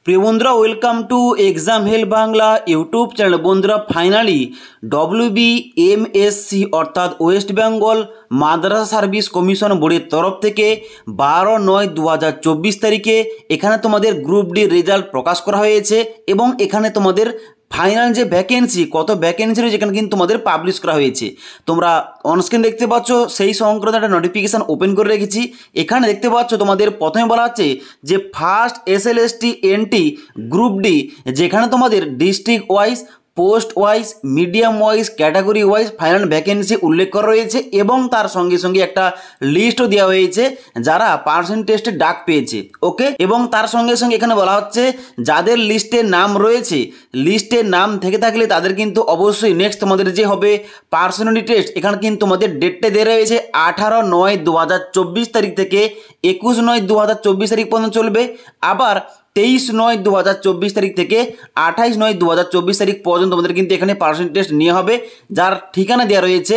প্রিয় বন্ধুরা, welcome to exam help Bangla YouTube channel. বন্ধুরা, ফাইনালি WBMSC অর্থাৎ ওয়েস্ট বেঙ্গল মাদ্রাসা সার্ভিস কমিশন বোর্ডের তরফ থেকে 12/9/2024 তারিখে এখানে তোমাদের গ্রুপ ডি রেজাল্ট প্রকাশ করা হয়েছে এবং এখানে তোমাদের ফাইনাল যে ভ্যাকেন্সি, কত ভ্যাকেন্সি রয়েছে এখানে কিন্তু তোমাদের পাবলিশ করা হয়েছে। তোমরা অনস্ক্রিন দেখতে পাচ্ছ, সেই সংক্রান্ত একটা নোটিফিকেশান ওপেন করে রেখেছি। এখানে দেখতে পাচ্ছ তোমাদের প্রথমে বলা হচ্ছে যে first SLST NT group D, যেখানে তোমাদের district wise, post wise, medium wise, category wise final vacancy উল্লেখ করা রয়েছে এবং তার সঙ্গে সঙ্গে একটা লিস্টও দেওয়া হয়েছে যারা পার্সেন্টেজে ডাক পেয়েছে। ওকে, এবং তার সঙ্গে সঙ্গে এখানে বলা হচ্ছে যাদের লিস্টে নাম রয়েছে, লিস্টে নাম থেকে থাকলে তাদের কিন্তু অবশ্যই নেক্সট তোমাদের যে হবে পার্সোনালিটি টেস্ট, এখানে কিন্তু তোমাদের ডেটটা দেওয়া রয়েছে 18/9/2024 তারিখ থেকে 21/9/2024 তারিখ পর্যন্ত চলবে। আবার 23/9/2024 তারিখ থেকে 28/9/2024 তারিখ পর্যন্ত তোমাদের কিন্তু এখানে পার্সেন্টেজ টেস্ট নেওয়া হবে। যার ঠিকানা দেওয়া রয়েছে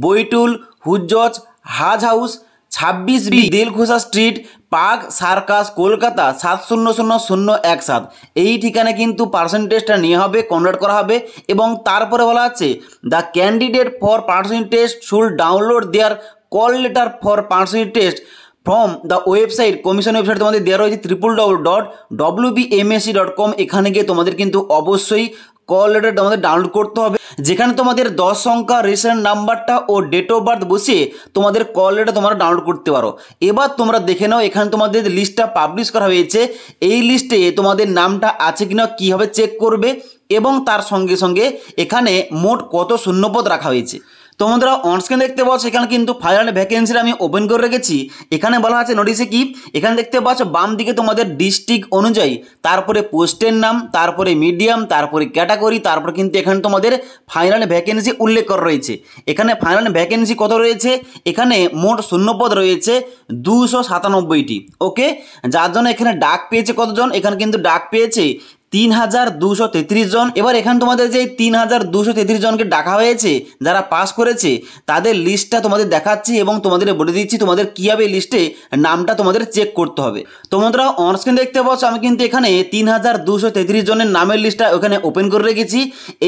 Baitul Hujjaj Haj house, 26B Dilkhusha street, Park Circus, Kolkata 700017। এই ঠিকানায় কিন্তু পার্সেন্টেজটা নেওয়া হবে, কনভার্ট করা হবে। এবং তারপরে বলা আছে the candidate for percentage should download their call letter for percentage test from the website, commission website তোমাদের দেওয়া রয়েছে www.wbmsc.com। এখানে গিয়ে তোমাদের কিন্তু অবশ্যই কল লেটার তোমাদের ডাউনলোড করতে হবে, যেখানে তোমাদের 10 সংখ্যা রেশন নাম্বারটা ও ডেট অফ বার্থ বসিয়ে তোমাদের কল লেটার তোমরা ডাউনলোড করতে পারো। এবার তোমরা দেখে নাও, এখানে তোমাদের লিস্টটা পাবলিশ করা হয়েছে, এই লিস্টে তোমাদের নামটা আছে কিনা কীভাবে চেক করবে এবং তার সঙ্গে সঙ্গে এখানে মোট কত শূন্যপদ রাখা হয়েছে। তো বন্ধুরা, অনস্ক্রিন দেখতে পাচ্ছ এখানে কিন্তু ফাইনাল ভ্যাকেন্সিটা আমি ওপেন করে রেখেছি। এখানে বলা আছে নোটিশে কি, এখানে দেখতে পাচ্ছ বাম দিকে তোমাদের ডিস্ট্রিক্ট অনুযায়ী, তারপরে পোস্টের নাম, তারপরে মিডিয়াম, তারপরে ক্যাটাগরি, তারপরে কিন্তু এখানে তোমাদের ফাইনাল ভ্যাকেন্সি উল্লেখ করা রয়েছে। এখানে ফাইনাল ভ্যাকেন্সি কত রয়েছে, এখানে মোট শূন্যপদ রয়েছে 297টি। ওকে, যার জন্য এখানে ডাক পেয়েছে কতজন, এখানে কিন্তু ডাক পেয়েছে 3233 জন। এবার এখানে তোমাদের যে 3233 জনকে ডাকা হয়েছে যারা পাস করেছে তাদের লিস্টটা তোমাদের দেখাচ্ছি এবং তোমাদের বলে দিচ্ছি তোমাদের কীভাবে লিস্টে নামটা তোমাদের চেক করতে হবে। তো বন্ধুরা, অনস্ক্রিন দেখতে পাচ্ছ আমি কিন্তু এখানে 3233 জনের নামের লিস্টটা ওখানে ওপেন করে রেখেছি।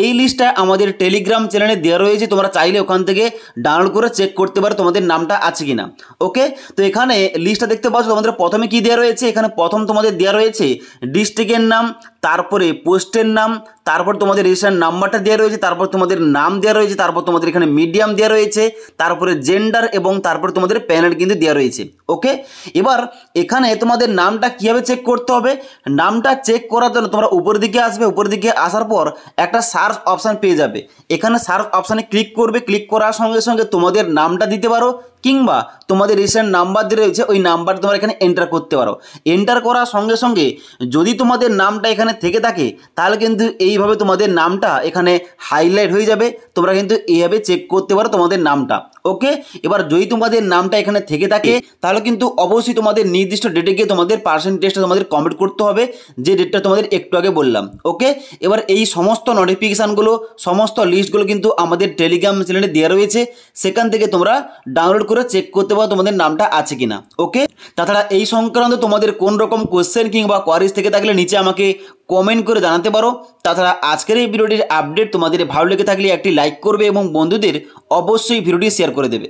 এই লিস্টটা আমাদের টেলিগ্রাম চ্যানেলে দেওয়া রয়েছে, তোমরা চাইলে ওখান থেকে ডাউনলোড করে চেক করতে পারো তোমাদের নামটা আছে কিনা। ওকে, তো এখানে লিস্টটা দেখতে পাচ্ছ তোমাদের প্রথমে কি দেওয়া রয়েছে, এখানে প্রথম তোমাদের দেওয়া রয়েছে ডিস্ট্রিক্টের নাম, তারপরে পোস্টের নাম, তারপর তোমাদের রেজিস্ট্রেশন নাম্বারটা দেওয়া রয়েছে, তারপর তোমাদের নাম দেওয়া রয়েছে, তারপর তোমাদের এখানে মিডিয়াম দেওয়া রয়েছে, তারপরে জেন্ডার এবং তারপর তোমাদের প্যানেল কিন্তু দেওয়া রয়েছে। ওকে, এবার এখানে তোমাদের নামটা কীভাবে চেক করতে হবে, নামটা চেক করার জন্য তোমরা উপরের দিকে আসবে, উপরের দিকে আসার পর একটা সার্চ অপশান পেয়ে যাবে। এখানে সার্চ অপশানে ক্লিক করবে, ক্লিক করার সঙ্গে সঙ্গে তোমাদের নামটা দিতে পারো কিংবা তোমাদের রেজিস্ট্রেশন নাম্বার দিয়ে রয়েছে ওই নাম্বার তোমরা এখানে এন্টার করতে পারো। এন্টার করার সঙ্গে সঙ্গে যদি তোমাদের নামটা এখানে থেকে থাকে তাহলে কিন্তু এইভাবে তোমাদের নামটা এখানে হাইলাইট হয়ে যাবে, তোমরা কিন্তু এইভাবে চেক করতে পারো তোমাদের নামটা। ওকে, এবার যদি তোমাদের নামটা এখানে থেকে থাকে তাহলে কিন্তু অবশ্যই তোমাদের নির্দিষ্ট ডেটে গিয়ে তোমাদের পার্সেন্টেজটা তোমাদের কমপ্লিট করতে হবে, যে ডেটটা তোমাদের একটু আগে বললাম। ওকে, এবার এই সমস্ত নোটিফিকেশানগুলো, সমস্ত লিস্টগুলো কিন্তু আমাদের টেলিগ্রাম চ্যানেলে দেওয়া রয়েছে, সেখান থেকে তোমরা ডাউনলোড করে চেক করতে পারো তোমাদের নামটা আছে কিনা। ওকে, তাছাড়া এই সংক্রান্ত তোমাদের কোন রকম কোশ্চেন কিংবা কোয়ারিজ থেকে থাকলে নিচে আমাকে কমেন্ট করে জানাতে পারো। তাছাড়া আজকের এই ভিডিওটির আপডেট তোমাদের ভালো লেগে থাকলে একটি লাইক করবে এবং বন্ধুদের অবশ্যই ভিডিওটি শেয়ার করে দেবে।